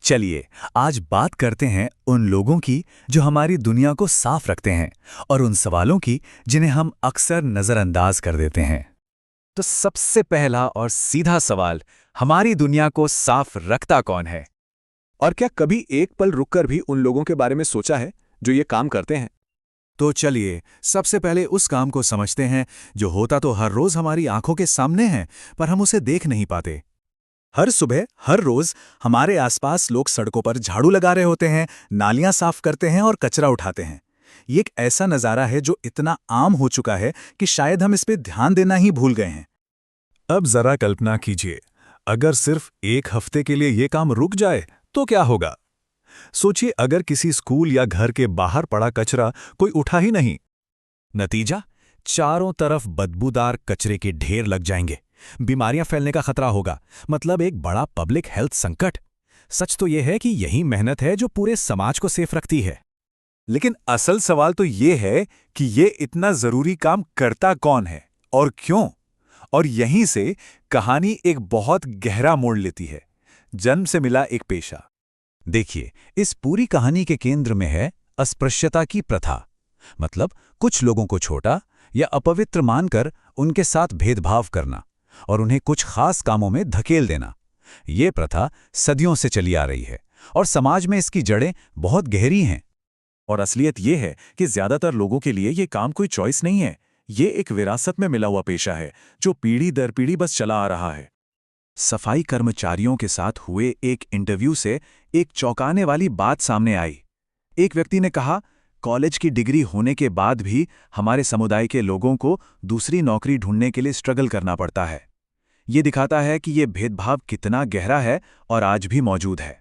चलिए आज बात करते हैं उन लोगों की जो हमारी दुनिया को साफ रखते हैं और उन सवालों की जिन्हें हम अक्सर नजरअंदाज कर देते हैं। तो सबसे पहला और सीधा सवाल, हमारी दुनिया को साफ रखता कौन है? और क्या कभी एक पल रुककर भी उन लोगों के बारे में सोचा है जो ये काम करते हैं? तो चलिए सबसे पहले उस काम को समझते हैं जो होता तो हर रोज हमारी आंखों के सामने है, पर हम उसे देख नहीं पाते। हर सुबह हर रोज हमारे आसपास लोग सड़कों पर झाड़ू लगा रहे होते हैं, नालियां साफ करते हैं और कचरा उठाते हैं। ये एक ऐसा नज़ारा है जो इतना आम हो चुका है कि शायद हम इस पे ध्यान देना ही भूल गए हैं। अब जरा कल्पना कीजिए, अगर सिर्फ एक हफ्ते के लिए ये काम रुक जाए तो क्या होगा? सोचिए, अगर किसी स्कूल या घर के बाहर पड़ा कचरा कोई उठा ही नहीं। नतीजा, चारों तरफ बदबूदार कचरे के ढेर लग जाएंगे, बीमारियां फैलने का खतरा होगा, मतलब एक बड़ा पब्लिक हेल्थ संकट। सच तो यह है कि यही मेहनत है जो पूरे समाज को सेफ रखती है। लेकिन असल सवाल तो यह है कि ये इतना जरूरी काम करता कौन है और क्यों? और यहीं से कहानी एक बहुत गहरा मोड़ लेती है। जन्म से मिला एक पेशा। देखिए, इस पूरी कहानी के केंद्र में है अस्पृश्यता की प्रथा, मतलब कुछ लोगों को छोटा या अपवित्र मानकर उनके साथ भेदभाव करना और उन्हें कुछ खास कामों में धकेल देना। ये प्रथा सदियों से चली आ रही है और समाज में इसकी जड़ें बहुत गहरी हैं। और असलियत ये है कि ज्यादातर लोगों के लिए ये काम कोई चॉइस नहीं है, ये एक विरासत में मिला हुआ पेशा है जो पीढ़ी दर पीढ़ी बस चला आ रहा है। सफाई कर्मचारियों के साथ हुए एक इंटरव्यू से एक चौंकाने वाली बात सामने आई। एक व्यक्ति ने कहा, कॉलेज की डिग्री होने के बाद भी हमारे समुदाय के लोगों को दूसरी नौकरी ढूंढने के लिए स्ट्रगल करना पड़ता है। ये दिखाता है कि ये भेदभाव कितना गहरा है और आज भी मौजूद है।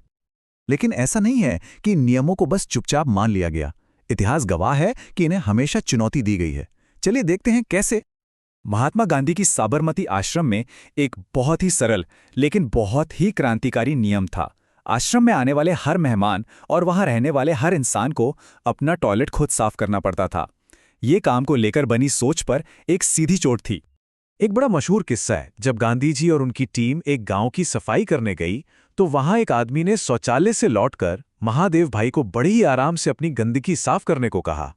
लेकिन ऐसा नहीं है कि नियमों को बस चुपचाप मान लिया गया। इतिहास गवाह है कि इन्हें हमेशा चुनौती दी गई है। चलिए देखते हैं कैसे। महात्मा गांधी की साबरमती आश्रम में एक बहुत ही सरल लेकिन बहुत ही क्रांतिकारी नियम था। आश्रम में आने वाले हर मेहमान और वहां रहने वाले हर इंसान को अपना टॉयलेट खुद साफ करना पड़ता था। ये काम को लेकर बनी सोच पर एक सीधी चोट थी। एक बड़ा मशहूर किस्सा है, जब गांधी जी और उनकी टीम एक गांव की सफाई करने गई तो वहां एक आदमी ने शौचालय से लौटकर महादेव भाई को बड़े ही आराम से अपनी गंदगी साफ करने को कहा।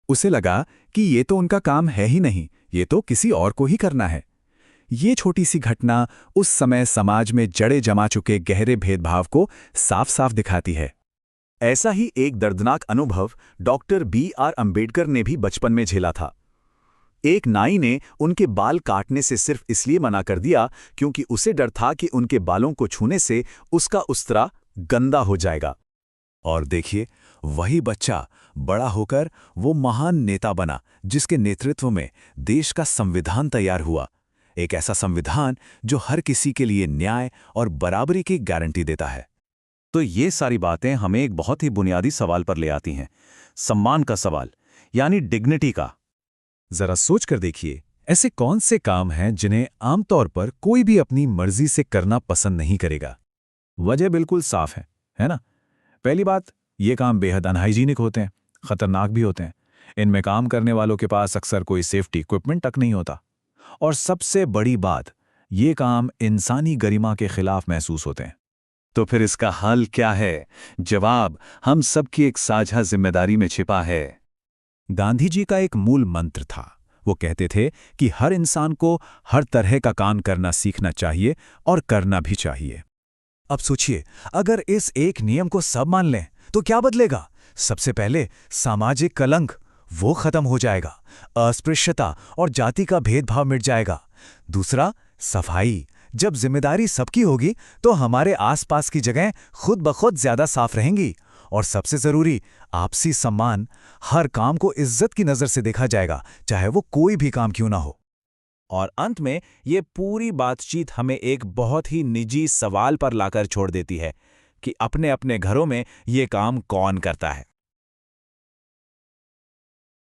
उसे लगा कि ये तो उनका काम है ही नहीं, ये तो किसी और को ही करना है। ये छोटी सी घटना उस समय समाज में जड़े जमा चुके गहरे भेदभाव को साफ साफ दिखाती है। ऐसा ही एक दर्दनाक अनुभव डॉक्टर B.R. अंबेडकर ने भी बचपन में झेला था। एक नाई ने उनके बाल काटने से सिर्फ इसलिए मना कर दिया क्योंकि उसे डर था कि उनके बालों को छूने से उसका उस्तरा गंदा हो जाएगा। और देखिए, वही बच्चा बड़ा होकर वो महान नेता बना जिसके नेतृत्व में देश का संविधान तैयार हुआ। एक ऐसा संविधान जो हर किसी के लिए न्याय और बराबरी की गारंटी देता है। तो ये सारी बातें हमें एक बहुत ही बुनियादी सवाल पर ले आती हैं, सम्मान का सवाल, यानी डिग्निटी का। जरा सोच कर देखिए, ऐसे कौन से काम हैं जिन्हें आमतौर पर कोई भी अपनी मर्जी से करना पसंद नहीं करेगा? वजह बिल्कुल साफ है ना? पहली बात, ये काम बेहद अनहाइजीनिक होते हैं, खतरनाक भी होते हैं। इनमें काम करने वालों के पास अक्सर कोई सेफ्टी इक्विपमेंट तक नहीं होता। और सबसे बड़ी बात, ये काम इंसानी गरिमा के खिलाफ महसूस होते हैं। तो फिर इसका हल क्या है? जवाब हम सबकी एक साझा जिम्मेदारी में छिपा है। गांधी जी का एक मूल मंत्र था। वो कहते थे कि हर इंसान को हर तरह का काम करना सीखना चाहिए और करना भी चाहिए। अब सोचिए, अगर इस एक नियम को सब मान लें तो क्या बदलेगा? सबसे पहले सामाजिक कलंक वो खत्म हो जाएगा, अस्पृश्यता और जाति का भेदभाव मिट जाएगा। दूसरा, सफाई। जब जिम्मेदारी सबकी होगी तो हमारे आसपास की जगह खुद ब खुद ज्यादा साफ रहेंगी। और सबसे जरूरी, आपसी सम्मान। हर काम को इज्जत की नजर से देखा जाएगा, चाहे वो कोई भी काम क्यों ना हो। और अंत में ये पूरी बातचीत हमें एक बहुत ही निजी सवाल पर लाकर छोड़ देती है कि अपने अपने घरों में ये काम कौन करता है।